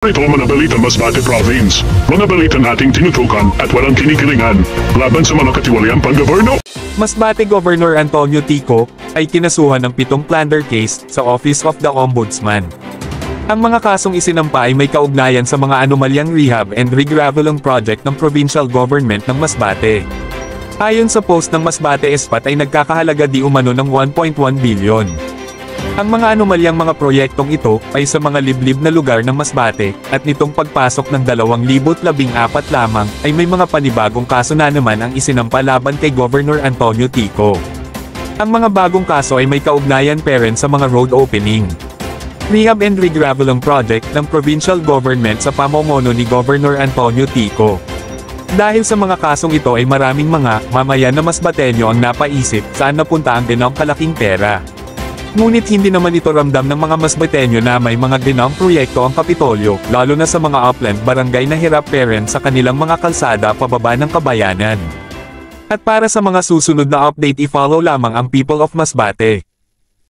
Ito mga balita Masbate Province. Mga balita nating tinutukan at walang kinikilingan laban sa mga katiwaliang pang-goberno. Masbate Governor Antonio Tico ay kinasuhan ng 7 plunder case sa Office of the Ombudsman. Ang mga kasong isinampa ay may kaugnayan sa mga anomalyang rehab and regraveling project ng provincial government ng Masbate. Ayon sa post ng Masbate Espat ay nagkakahalaga di umano ng 1.1 billion. Ang mga anomalyang mga proyektong ito ay sa mga liblib na lugar ng Masbate, at nitong pagpasok ng 2014 lamang ay may mga panibagong kaso na naman ang isinampa laban kay Governor Antonio Tico. Ang mga bagong kaso ay may kaugnayan pa rin sa mga road opening, rehab and regraveling project ng provincial government sa pamumuno ni Governor Antonio Tico. Dahil sa mga kasong ito ay maraming mga mamayan na Masbateño ang napaisip saan napunta ang ganong kalaking pera. Ngunit hindi naman ito ramdam ng mga Masbateño na may mga ginawang proyekto ang Kapitolyo, lalo na sa mga upland barangay na hirap parent sa kanilang mga kalsada pababa ng kabayanan. At para sa mga susunod na update, i-follow lamang ang People of Masbate.